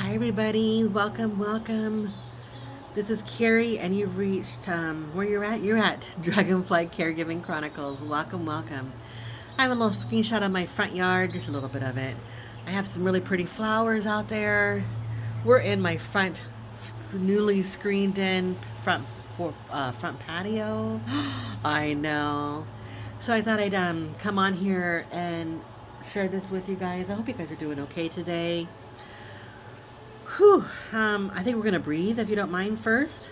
Hi everybody, welcome. This is Carrie and you've reached where you're at. You're at Dragonfly Caregiving Chronicles. Welcome. I have a little screenshot of my front yard, just a little bit of it. I have some really pretty flowers out there. We're in my front, newly screened in front patio. I know. So I thought I'd come on here and share this with you guys. I hope you guys are doing okay today. Whew. I think we're going to breathe, if you don't mind, first.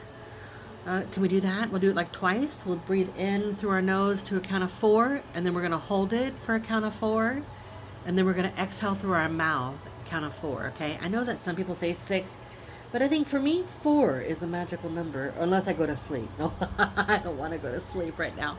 Can we do that? We'll do it like twice. We'll breathe in through our nose to a count of 4, and then we're going to hold it for a count of 4, and then we're going to exhale through our mouth, count of 4, okay? I know that some people say 6, but I think for me, 4 is a magical number, unless I go to sleep. No, I don't want to go to sleep right now.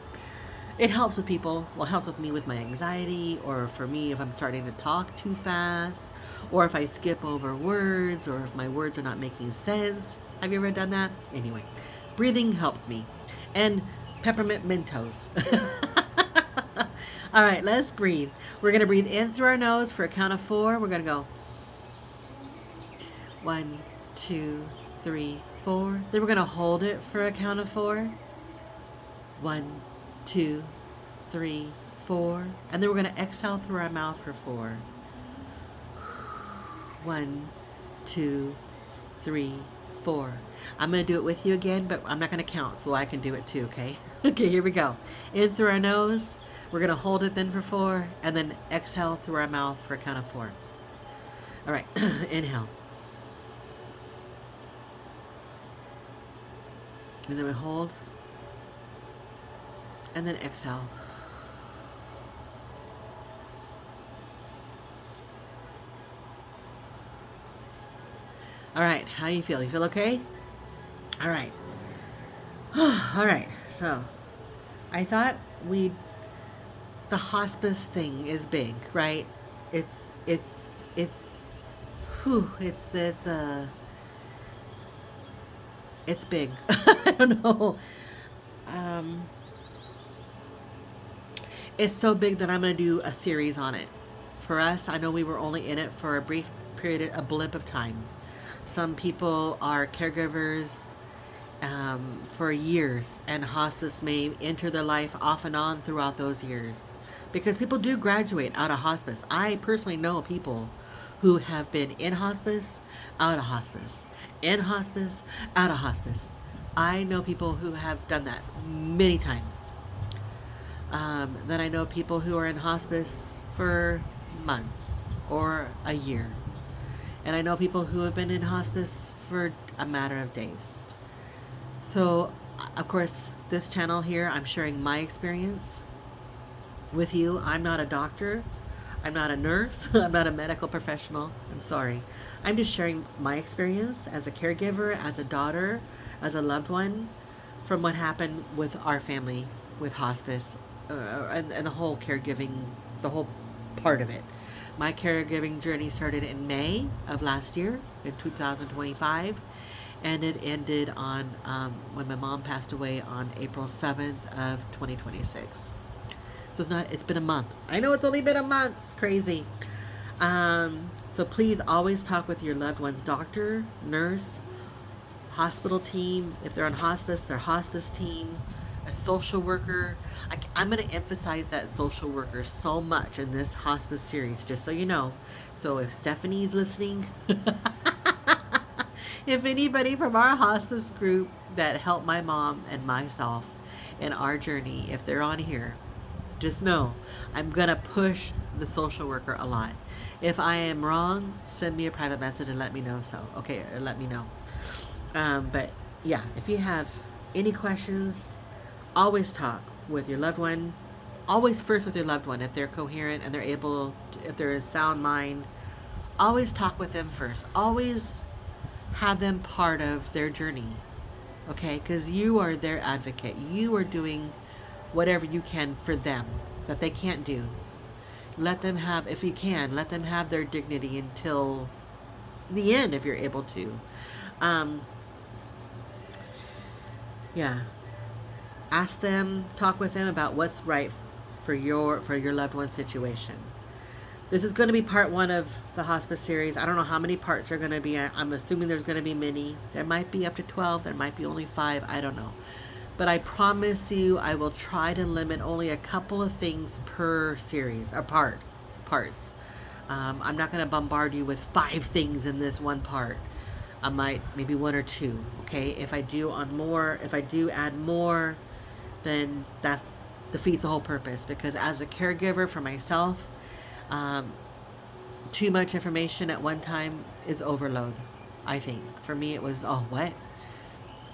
It helps with people. Well, it helps with me with my anxiety, or for me if I'm starting to talk too fast, or if I skip over words, or if my words are not making sense. Have you ever done that? Anyway, breathing helps me. And peppermint Mentos. All right, let's breathe. We're going to breathe in through our nose for a count of 4. We're going to go 1, 2, 3, 4. Then we're going to hold it for a count of 4. 1, 2, 3, 4. And then we're going to exhale through our mouth for 4. 1, 2, 3, 4. I'm going to do it with you again, but I'm not going to count, so I can do it too, okay? Okay, here we go. In through our nose. We're going to hold it then for 4, and then exhale through our mouth for a count of 4. All right, inhale. And then we hold. And then exhale. All right, how you feel? You feel okay? All right. All right, so I thought the hospice thing is big, right? Whew, it's big. I don't know. Um, it's so big that I'm going to do a series on it. For us, I know we were only in it for a brief period, a blip of time. Some people are caregivers for years, and hospice may enter their life off and on throughout those years. Because people do graduate out of hospice. I personally know people who have been in hospice, out of hospice, in hospice, out of hospice. I know people who have done that many times. Then I know people who are in hospice for months or a year. And I know people who have been in hospice for a matter of days. So, of course, this channel here, I'm sharing my experience with you. I'm not a doctor. I'm not a nurse. I'm not a medical professional. I'm sorry. I'm just sharing my experience as a caregiver, as a daughter, as a loved one, from what happened with our family with hospice, and the whole caregiving, the whole part of it. My caregiving journey started in May of last year, in 2025, and it ended on when my mom passed away on April 7th of 2026. So it's been a month. I know it's only been a month. It's crazy. So please always talk with your loved one's doctor, nurse, hospital team. If they're on hospice, their hospice team, a social worker. I'm going to emphasize that social worker so much in this hospice series, just so you know. So if Stephanie's listening, if anybody from our hospice group that helped my mom and myself in our journey, if they're on here, just know I'm going to push the social worker a lot. If I am wrong, send me a private message and let me know. So, okay, or let me know. But yeah, if you have any questions, always talk with your loved one. Always first with your loved one. If they're coherent and they're able, if they're a sound mind, always talk with them first. Always have them part of their journey. Okay? Because you are their advocate. You are doing whatever you can for them that they can't do. Let them have, if you can, let them have their dignity until the end if you're able to. Yeah. Ask them, talk with them about what's right for your loved one's situation. This is going to be part one of the hospice series. I don't know how many parts are going to be. I'm assuming there's going to be many. There might be up to 12. There might be only 5. I don't know. But I promise you, I will try to limit only a couple of things per series, or parts. Parts. I'm not going to bombard you with 5 things in this one part. I might, maybe 1 or 2. Okay. If I do add more, then that's defeats the whole purpose. Because as a caregiver for myself, too much information at one time is overload. I think for me it was, oh, what?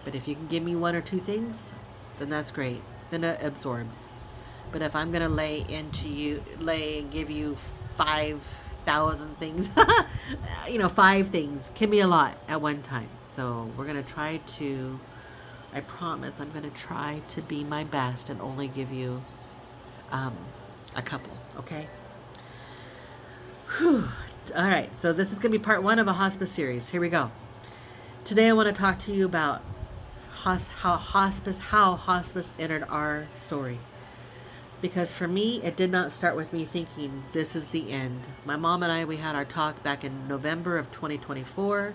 But if you can give me 1 or 2 things, then that's great. Then it absorbs. But if I'm gonna lay and give you 5,000 things, 5 things can be a lot at one time. So we're gonna try to. I promise I'm gonna try to be my best and only give you a couple. Okay. Whew. All right, so this is going to be part 1 of a hospice series. Here we go. Today I want to talk to you about how hospice entered our story. Because for me, it did not start with me thinking this is the end. My mom and I, we had our talk back in November of 2024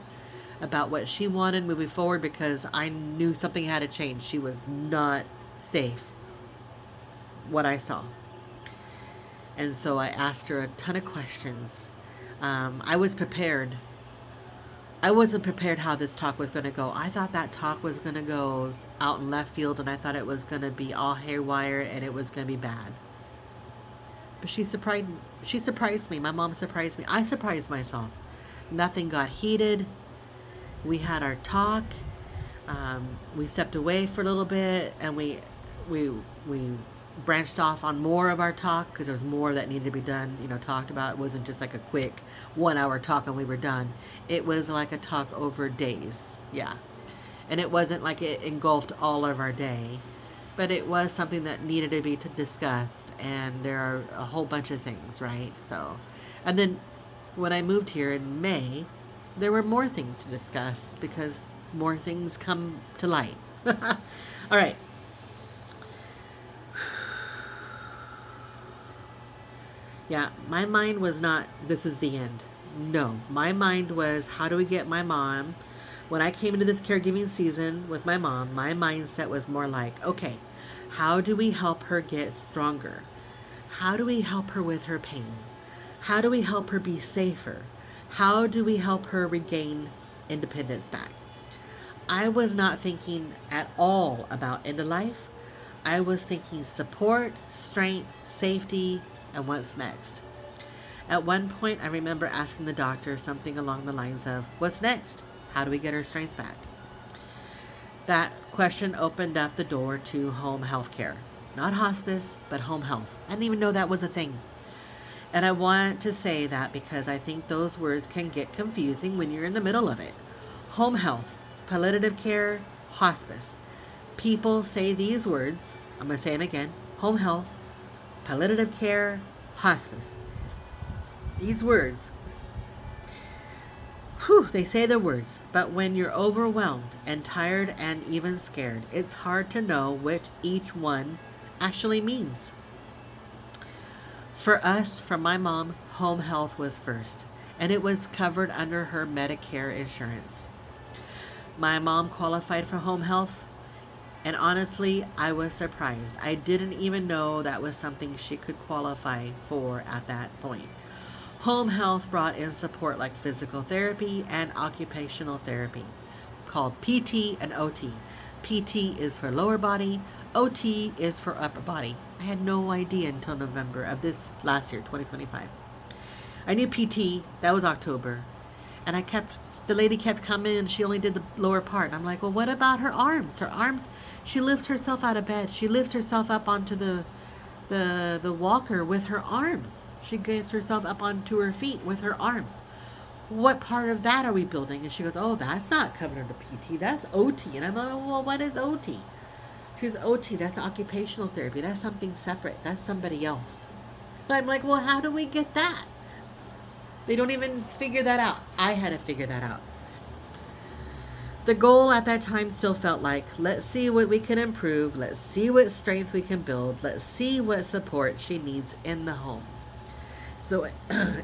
about what she wanted moving forward, because I knew something had to change. She was not safe, what I saw. And so I asked her a ton of questions. I was prepared. I wasn't prepared how this talk was going to go. I thought that talk was going to go out in left field, and I thought it was going to be all haywire and it was going to be bad. But she surprised me. My mom surprised me. I surprised myself. Nothing got heated. We had our talk. We stepped away for a little bit, and we branched off on more of our talk, because there was more that needed to be done, talked about. It wasn't just like a quick 1-hour talk and we were done. It was like a talk over days. Yeah. And it wasn't like it engulfed all of our day, but it was something that needed to be discussed. And there are a whole bunch of things, right? So, and then when I moved here in May, there were more things to discuss, because more things come to light. All right. Yeah, my mind was not, this is the end. No, my mind was, how do we get my mom? When I came into this caregiving season with my mom, my mindset was more like, okay, how do we help her get stronger? How do we help her with her pain? How do we help her be safer? How do we help her regain independence back? I was not thinking at all about end of life. I was thinking support, strength, safety, and what's next. At one point, I remember asking the doctor something along the lines of, what's next? How do we get her strength back? That question opened up the door to home health care. Not hospice, but home health. I didn't even know that was a thing. And I want to say that because I think those words can get confusing when you're in the middle of it. Home health, palliative care, hospice. People say these words, I'm going to say them again, home health, palliative care, hospice. These words, they say the words, but when you're overwhelmed and tired and even scared, it's hard to know which each one actually means. For us, for my mom, home health was first, and it was covered under her Medicare insurance. My mom qualified for home health. And honestly, I was surprised. I didn't even know that was something she could qualify for at that point. Home health brought in support like physical therapy and occupational therapy, called PT and OT. PT is for lower body, OT is for upper body. I had no idea until November of this last year, 2025. I knew PT, that was October. And the lady kept coming, and she only did the lower part. And I'm like, well, what about her arms? Her arms, she lifts herself out of bed. She lifts herself up onto the walker with her arms. She gets herself up onto her feet with her arms. What part of that are we building? And she goes, oh, that's not covered under PT. That's OT. And I'm like, well, what is OT? She goes, OT, that's occupational therapy. That's something separate. That's somebody else. And I'm like, well, how do we get that? They don't even figure that out. I had to figure that out. The goal at that time still felt like, let's see what we can improve. Let's see what strength we can build. Let's see what support she needs in the home. So,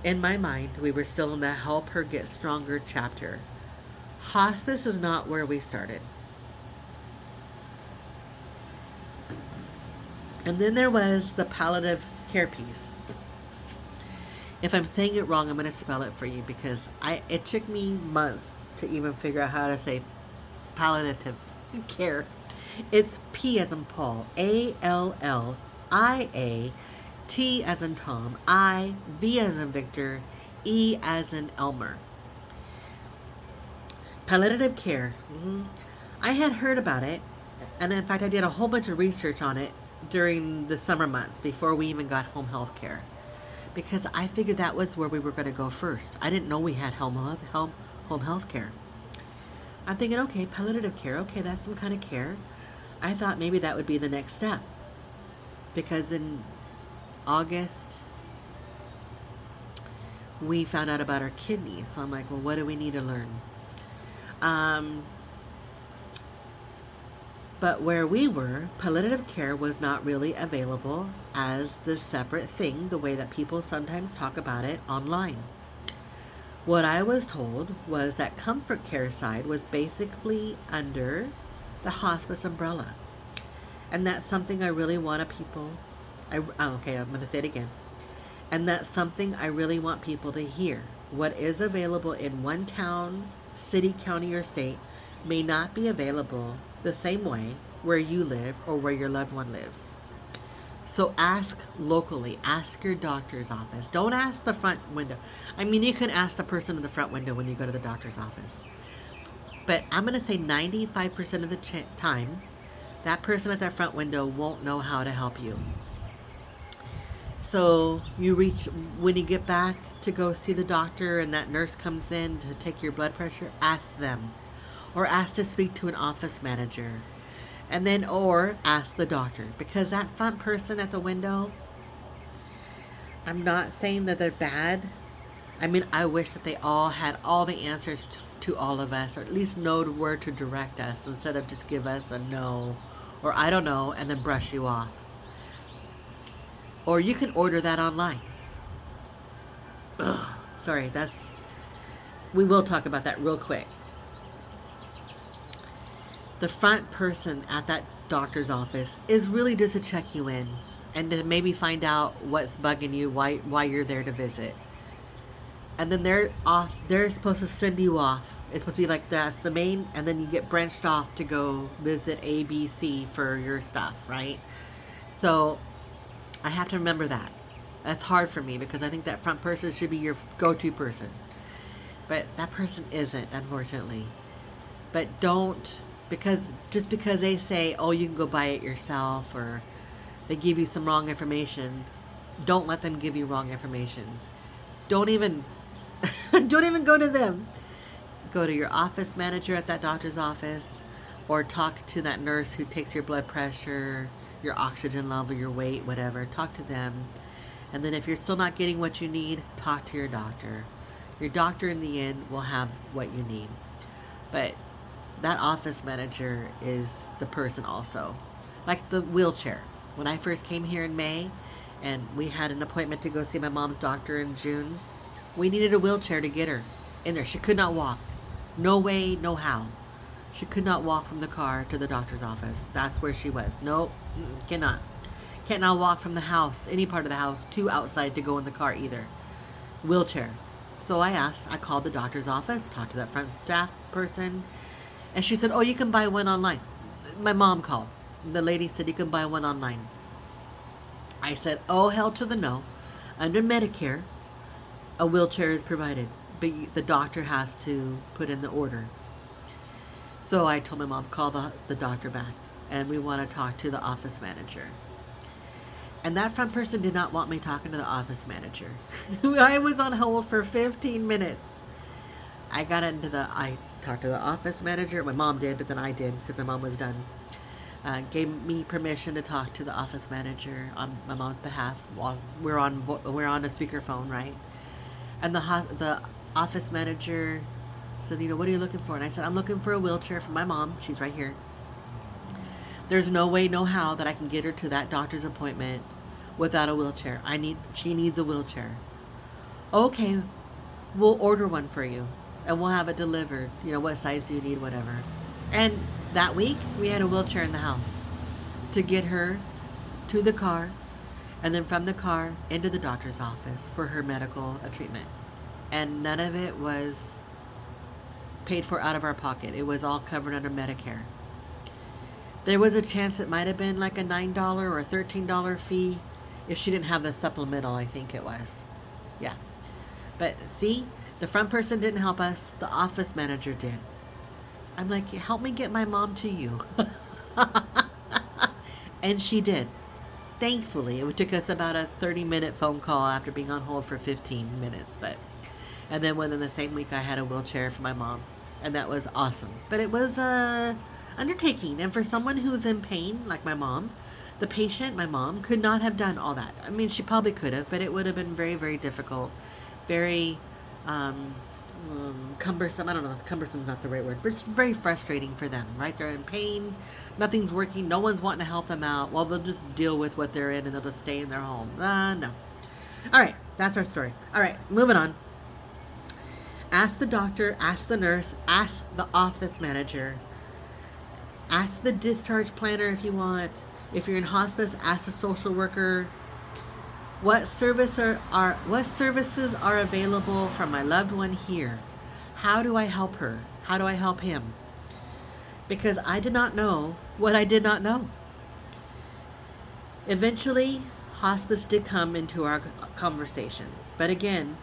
in my mind, we were still in the help her get stronger chapter. Hospice is not where we started. And then there was the palliative care piece. If I'm saying it wrong, I'm going to spell it for you because it took me months to even figure out how to say palliative care. It's P as in Paul, ALLIA, T as in Tom, I, V as in Victor, E as in Elmer. Palliative care. I had heard about it, and in fact, I did a whole bunch of research on it during the summer months before we even got home health care, because I figured that was where we were going to go first. I didn't know we had home health care. I'm thinking, okay, palliative care, okay, that's some kind of care. I thought maybe that would be the next step, because in August we found out about our kidneys. So I'm like, well, what do we need to learn? But where we were, palliative care was not really available as the separate thing, the way that people sometimes talk about it online. What I was told was that comfort care side was basically under the hospice umbrella. And that's something I really want people, I'm going to say it again. And that's something I really want people to hear. What is available in one town, city, county, or state may not be available the same way where you live or where your loved one lives. So ask locally. Ask your doctor's office. Don't ask the front window. I mean, you can ask the person in the front window when you go to the doctor's office. But I'm going to say 95% of the time, that person at that front window won't know how to help you. So when you get back to go see the doctor and that nurse comes in to take your blood pressure, ask them. Or ask to speak to an office manager. And then, or ask the doctor. Because that front person at the window, I'm not saying that they're bad. I mean, I wish that they all had all the answers to all of us, or at least know where to direct us, instead of just give us a no, or I don't know, and then brush you off. Or you can order that online. Ugh, sorry, we will talk about that real quick. The front person at that doctor's office is really just to check you in and to maybe find out what's bugging you, why you're there to visit. And then they're supposed to send you off. It's supposed to be like that's the main, and then you get branched off to go visit A, B, C for your stuff, right? So I have to remember that. That's hard for me because I think that front person should be your go-to person. But that person isn't, unfortunately. But just because they say, oh, you can go buy it yourself, or they give you some wrong information, don't let them give you wrong information. Don't even go to them. Go to your office manager at that doctor's office, or talk to that nurse who takes your blood pressure, your oxygen level, your weight, whatever. Talk to them. And then if you're still not getting what you need, talk to your doctor. Your doctor in the end will have what you need. But that office manager is the person also. Like the wheelchair. When I first came here in May and we had an appointment to go see my mom's doctor in June, we needed a wheelchair to get her in there. She could not walk. No way, no how. She could not walk from the car to the doctor's office. That's where she was. Nope, cannot. Cannot walk from the house, any part of the house, to outside to go in the car either. Wheelchair. So I called the doctor's office, talked to that front staff person, and she said, oh, you can buy one online. My mom called. The lady said, you can buy one online. I said, oh, hell to the no. Under Medicare, a wheelchair is provided, but the doctor has to put in the order. So I told my mom, call the doctor back, and we want to talk to the office manager. And that front person did not want me talking to the office manager. I was on hold for 15 minutes. I talked to the office manager. My mom did, but then I did because my mom was done. Gave me permission to talk to the office manager on my mom's behalf while we're on a speakerphone, right? And the office manager said, what are you looking for? And I said, I'm looking for a wheelchair for my mom. She's right here. There's no way, no how that I can get her to that doctor's appointment without a wheelchair. She needs a wheelchair. Okay, we'll order one for you and we'll have it delivered. What size do you need, whatever. And that week, we had a wheelchair in the house to get her to the car and then from the car into the doctor's office for her medical treatment. And none of it was paid for out of our pocket. It was all covered under Medicare. There was a chance it might have been like a $9 or a $13 fee if she didn't have the supplemental, I think it was. Yeah. But see, the front person didn't help us, the office manager did. I'm like, help me get my mom to you. And she did. Thankfully, it took us about a 30-minute phone call after being on hold for 15 minutes. And then within the same week, I had a wheelchair for my mom. And that was awesome. But it was a undertaking. And for someone who's in pain, like my mom, the patient, my mom, could not have done all that. I mean, she probably could have, but it would have been very, very difficult. Very cumbersome. I don't know, cumbersome is not the right word, but it's very frustrating for them, right? They're in pain, nothing's working, no one's wanting to help them out. Well, they'll just deal with what they're in and they'll just stay in their home. No. All right, that's our story. All right, moving on. Ask the doctor, ask the nurse, ask the office manager, ask the discharge planner if you want. If you're in hospice, ask the social worker. What services are available for my loved one here? How do I help her? How do I help him? Because I did not know what I did not know. Eventually, hospice did come into our conversation. But again,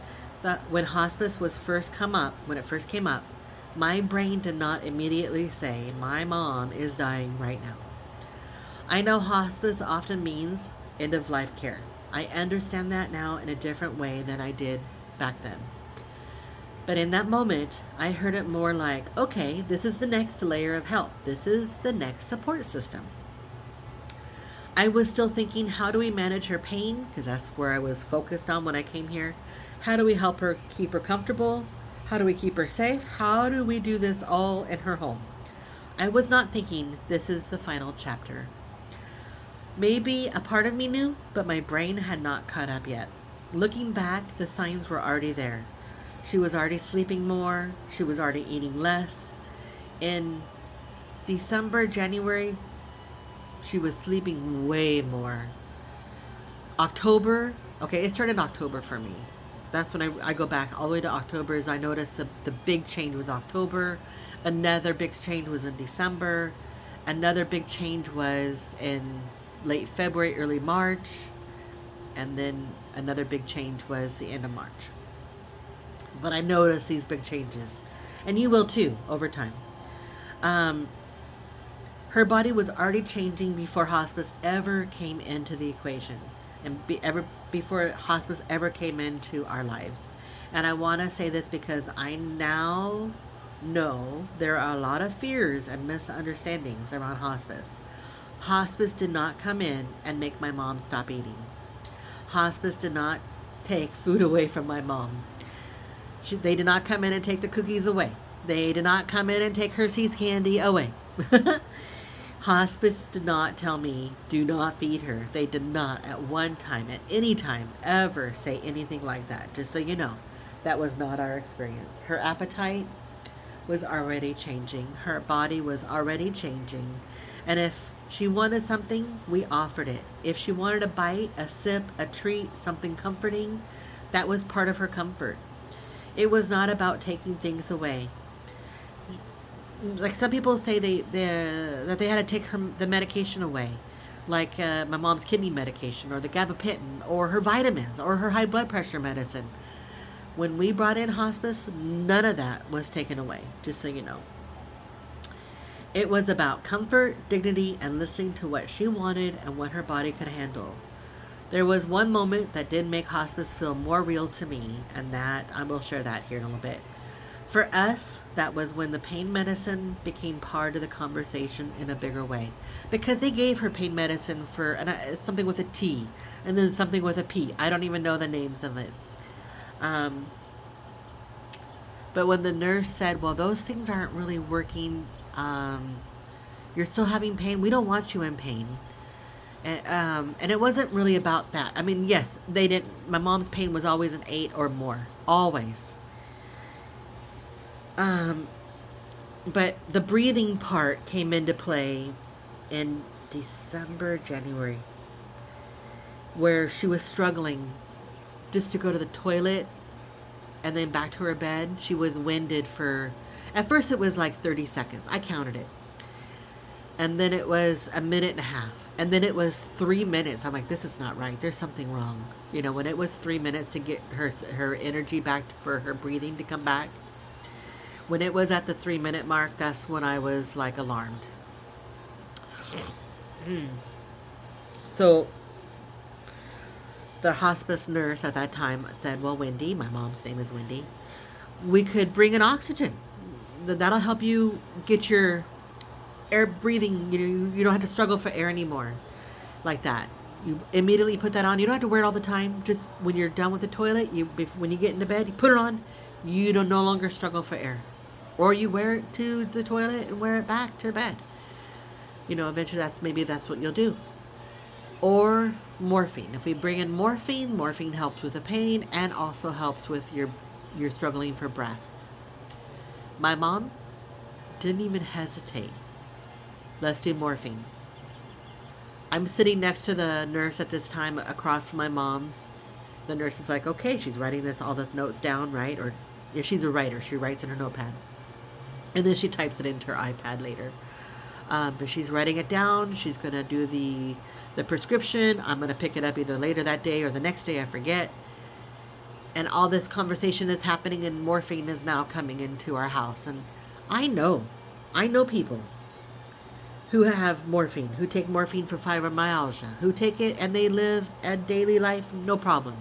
when hospice was when it first came up, my brain did not immediately say, my mom is dying right now. I know hospice often means end of life care. I understand that now in a different way than I did back then. But in that moment, I heard it more like, okay, this is the next layer of help. This is the next support system. I was still thinking, how do we manage her pain? Because that's where I was focused on when I came here. How do we help her keep her comfortable? How do we keep her safe? How do we do this all in her home? I was not thinking this is the final chapter. Maybe a part of me knew, but my brain had not caught up yet. Looking back, the signs were already there. She was already sleeping more. She was already eating less. In December, January, she was sleeping way more. October, okay, it started in October for me. That's when I go back all the way to October, as I noticed the big change was October. Another big change was in December. Another big change was in late February, early March. And then another big change was the end of March. But I noticed these big changes. And you will too, over time. Her body was already changing before hospice ever came into the equation. And before hospice ever came into our lives. And I want to say this because I now know there are a lot of fears and misunderstandings around hospice. Hospice did not come in and make my mom stop eating. Hospice did not take food away from my mom. They did not come in and take the cookies away. They did not come in and take Hershey's candy away. Hospice did not tell me, do not feed her. They did not at one time, at any time, ever say anything like that. Just so you know, that was not our experience. Her appetite was already changing. Her body was already changing. And if she wanted something, we offered it. If she wanted a bite, a sip, a treat, something comforting, that was part of her comfort. It was not about taking things away. Like some people say that they had to take the medication away, like my mom's kidney medication or the gabapentin or her vitamins or her high blood pressure medicine. When we brought in hospice, none of that was taken away, just so you know. It was about comfort, dignity, and listening to what she wanted and what her body could handle. There was one moment that did make hospice feel more real to me, and that I will share that here in a little bit. For us, that was when the pain medicine became part of the conversation in a bigger way. Because they gave her pain medicine for something with a T and then something with a P. I don't even know the names of it. But when the nurse said, well, those things aren't really working, you're still having pain, we don't want you in pain. And it wasn't really about that. I mean, yes, they didn't. My mom's pain was always an 8 or more, always. Um, but the breathing part came into play in December, January, where she was struggling just to go to the toilet and then back to her bed. She was winded for, at first it was like 30 seconds. I counted it. And then it was a minute and a half. And then it was 3 minutes. I'm like, this is not right. There's something wrong. You know, when it was 3 minutes to get her energy back for her breathing to come back. When it was at the 3 minute mark, that's when I was like alarmed. So the hospice nurse at that time said, well, Wendy, my mom's name is Wendy, we could bring in oxygen. That'll help you get your air breathing. You don't have to struggle for air anymore like that. You immediately put that on. You don't have to wear it all the time. Just when you're done with the toilet, when you get into bed, you put it on. You don't no longer struggle for air. Or you wear it to the toilet and wear it back to bed. Eventually that's what you'll do. Or morphine. If we bring in morphine helps with the pain and also helps with your struggling for breath. My mom didn't even hesitate. Let's do morphine. I'm sitting next to the nurse at this time across from my mom. The nurse is like, okay, she's writing all this notes down, right? Or yeah, she's a writer. She writes in her notepad. And then she types it into her iPad later. But she's writing it down. She's going to do the prescription. I'm going to pick it up either later that day or the next day. I forget. And all this conversation is happening and morphine is now coming into our house. And I know people who have morphine, who take morphine for fibromyalgia, who take it and they live a daily life, no problem.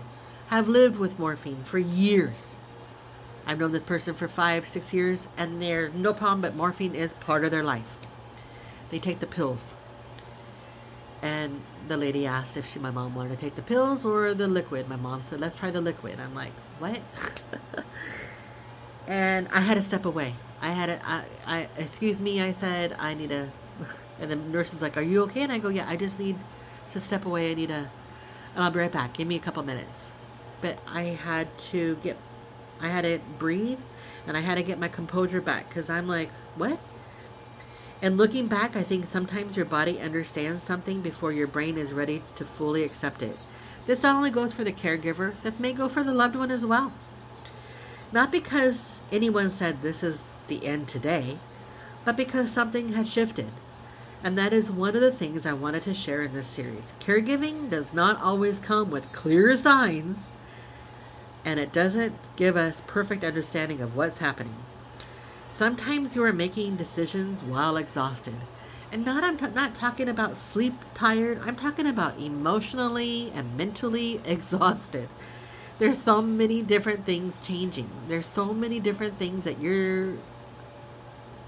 Have lived with morphine for years. I've known this person for 5-6 years and they're no problem, but morphine is part of their life. They take the pills. And the lady asked if my mom wanted to take the pills or the liquid. My mom said, let's try the liquid. I'm like, what? And I had to step away. Excuse me, I said, I need a, and the nurse is like, are you okay? And I go, yeah, I just need to step away. And I'll be right back. Give me a couple minutes. But I had to breathe and I had to get my composure back because I'm like, what? And looking back, I think sometimes your body understands something before your brain is ready to fully accept it. This not only goes for the caregiver, this may go for the loved one as well. Not because anyone said this is the end today, but because something had shifted. And that is one of the things I wanted to share in this series. Caregiving does not always come with clear signs, and it doesn't give us perfect understanding of what's happening. Sometimes you are making decisions while exhausted. And I'm not talking about sleep tired. I'm talking about emotionally and mentally exhausted. There's so many different things changing. There's so many different things that you're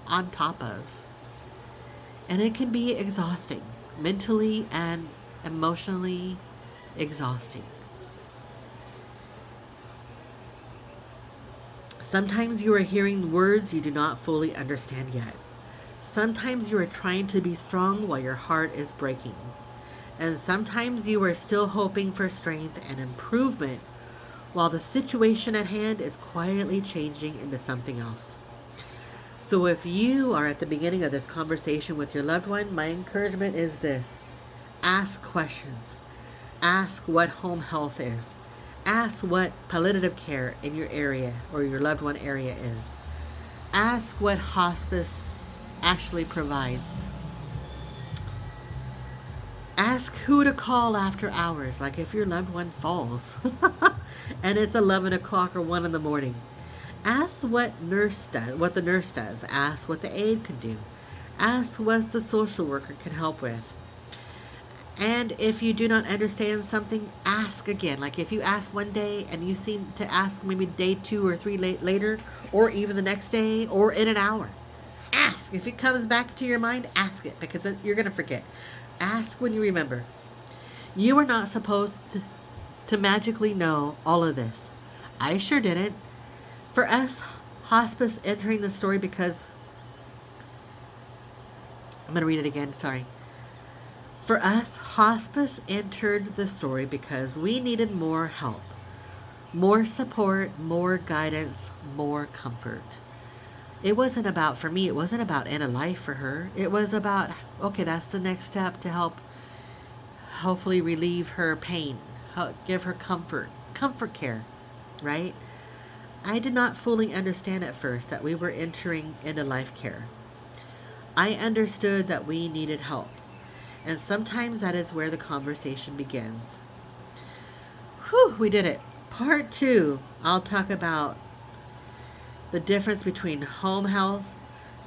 on top of. And it can be exhausting. Mentally and emotionally exhausting. Sometimes you are hearing words you do not fully understand yet. Sometimes you are trying to be strong while your heart is breaking. And sometimes you are still hoping for strength and improvement while the situation at hand is quietly changing into something else. So if you are at the beginning of this conversation with your loved one, my encouragement is this. Ask questions. Ask what home health is. Ask what palliative care in your area or your loved one area is. Ask what hospice actually provides. Ask who to call after hours, like if your loved one falls and it's 11 o'clock or 1 in the morning. Ask what the nurse does. Ask what the aide can do. Ask what the social worker can help with. And if you do not understand something, ask again. Like if you ask one day and you seem to ask maybe day 2 or 3 later, or even the next day, or in an hour. Ask. If it comes back to your mind, ask it because you're going to forget. Ask when you remember. You are not supposed to magically know all of this. I sure didn't. For us, hospice entering the story because... I'm going to read it again, sorry. For us, hospice entered the story because we needed more help, more support, more guidance, more comfort. It wasn't about, for me, it wasn't about end of life for her. It was about, okay, that's the next step to help hopefully relieve her pain, help give her comfort care, right? I did not fully understand at first that we were entering into life care. I understood that we needed help, and sometimes that is where the conversation begins. Whew, we did it. Part two, I'll talk about the difference between home health,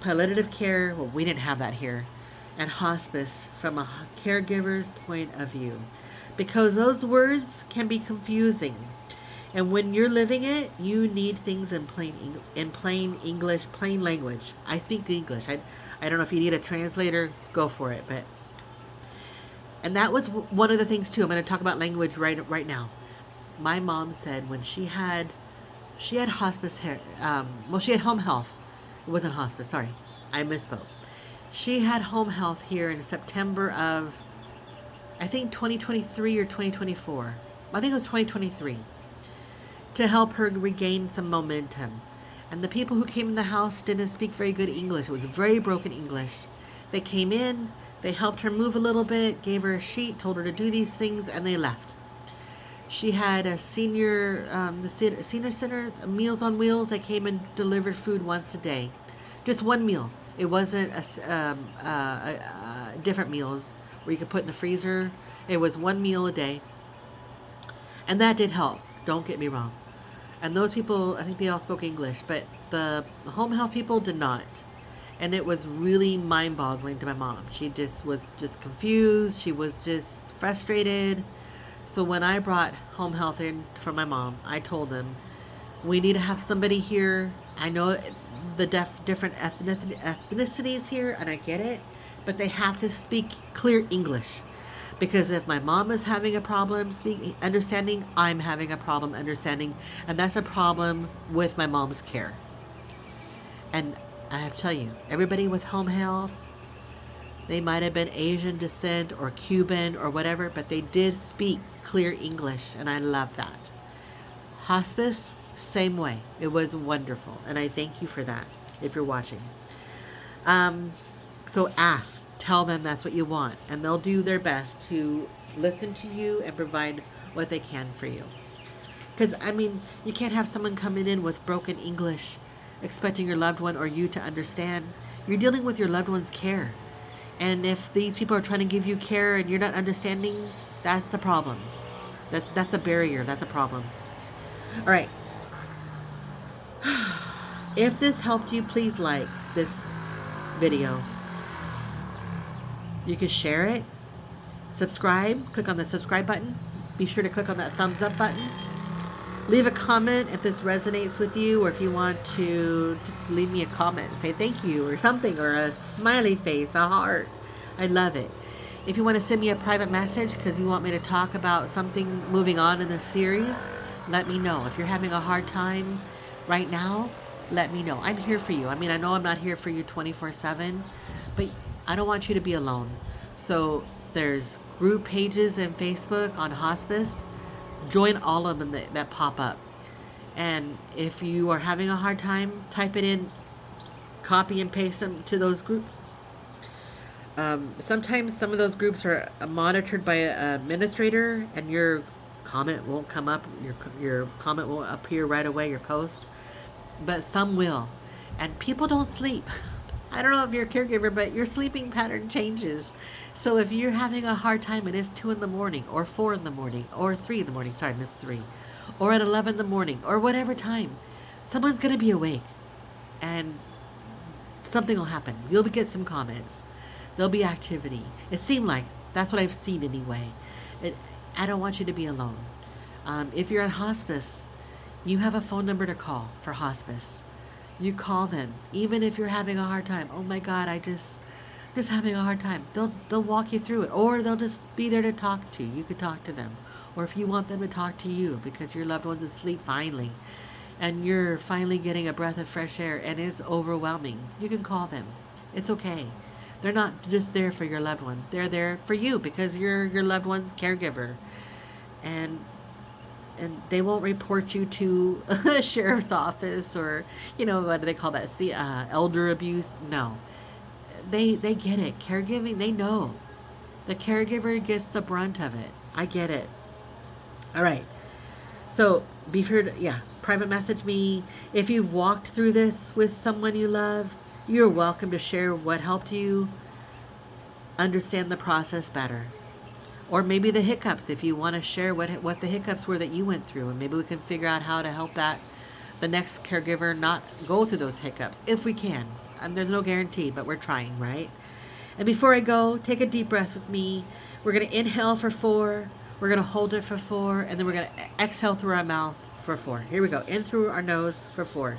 palliative care, well, we didn't have that here, and hospice from a caregiver's point of view. Because those words can be confusing. And when you're living it, you need things in plain English, plain language. I speak English. I don't know if you need a translator, go for it. And that was one of the things too. I'm going to talk about language right now. My mom said when she had hospice hair, she had home health. It wasn't hospice, sorry. I misspoke. She had home health here in September of, I think 2023 or 2024. I think it was 2023. To help her regain some momentum. And the people who came in the house didn't speak very good English. It was very broken English. They came in, they helped her move a little bit, gave her a sheet, told her to do these things, and they left. She had a the senior center, Meals on Wheels. They came and delivered food once a day. Just one meal. It wasn't different meals where you could put in the freezer. It was one meal a day. And that did help. Don't get me wrong. And those people, I think they all spoke English, but the home health people did not. And it was really mind-boggling to my mom. She just was just confused. She was just frustrated. So when I brought home health in for my mom, I told them, we need to have somebody here. I know the different ethnicities here, and I get it, but they have to speak clear English. Because if my mom is having a problem understanding, I'm having a problem understanding. And that's a problem with my mom's care. And I have to tell you, everybody with home health, they might have been Asian descent or Cuban or whatever, but they did speak clear English. And I love that. Hospice, same way. It was wonderful. And I thank you for that if you're watching. So ask. Tell them that's what you want, and they'll do their best to listen to you and provide what they can for you. Because, I mean, you can't have someone coming in with broken English expecting your loved one or you to understand. You're dealing with your loved one's care. And if these people are trying to give you care and you're not understanding, that's a problem. That's a barrier. That's a problem. All right. If this helped you, please like this video. You can share it, subscribe, click on the subscribe button. Be sure to click on that thumbs up button. Leave a comment if this resonates with you, or if you want to just leave me a comment, say thank you or something, or a smiley face, a heart. I love it. If you want to send me a private message because you want me to talk about something moving on in the series, let me know. If you're having a hard time right now, let me know. I'm here for you. I mean, I know I'm not here for you 24/7, but I don't want you to be alone. So there's group pages in Facebook on hospice. Join all of them that pop up. And if you are having a hard time, type it in, copy and paste them to those groups. Sometimes some of those groups are monitored by an administrator, and your comment won't come up. Your comment won't appear right away, your post. But some will. And people don't sleep. I don't know if you're a caregiver, but your sleeping pattern changes. So if you're having a hard time and it's 2 in the morning or 4 in the morning or 3 in the morning, sorry, I missed 3, or at 11 in the morning or whatever time, someone's going to be awake and something will happen. You'll get some comments. There'll be activity. It seemed like that's what I've seen anyway. I don't want you to be alone. If you're on hospice, you have a phone number to call for hospice. You call them, even if you're having a hard time. Oh my God, I just having a hard time. They'll walk you through it, or they'll just be there to talk to you. You could talk to them, or if you want them to talk to you because your loved one's asleep finally, and you're finally getting a breath of fresh air, and it's overwhelming. You can call them. It's okay. They're not just there for your loved one. They're there for you because you're your loved one's caregiver. And they won't report you to a sheriff's office or, what do they call that? See, elder abuse. No, they get it. Caregiving, they know. The caregiver gets the brunt of it. I get it. All right. So be sure to, private message me. If you've walked through this with someone you love, you're welcome to share what helped you understand the process better. Or maybe the hiccups, if you want to share what the hiccups were that you went through, and maybe we can figure out how to help the next caregiver not go through those hiccups, if we can. And there's no guarantee, but we're trying, right? And before I go, take a deep breath with me. We're going to inhale for 4. We're going to hold it for 4. And then we're going to exhale through our mouth for 4. Here we go. In through our nose for 4.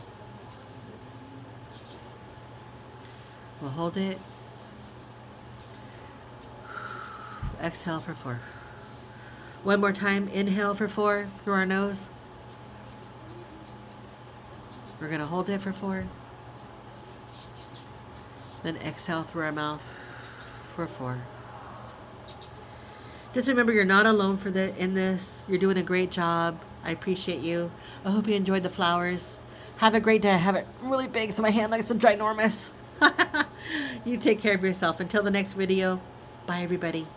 We'll hold it. Exhale for 4. One more time. Inhale for 4 through our nose. We're going to hold it for 4. Then exhale through our mouth for 4. Just remember, you're not alone in this. You're doing a great job. I appreciate you. I hope you enjoyed the flowers. Have a great day. I have it really big so my hand looks so ginormous. You take care of yourself. Until the next video. Bye, everybody.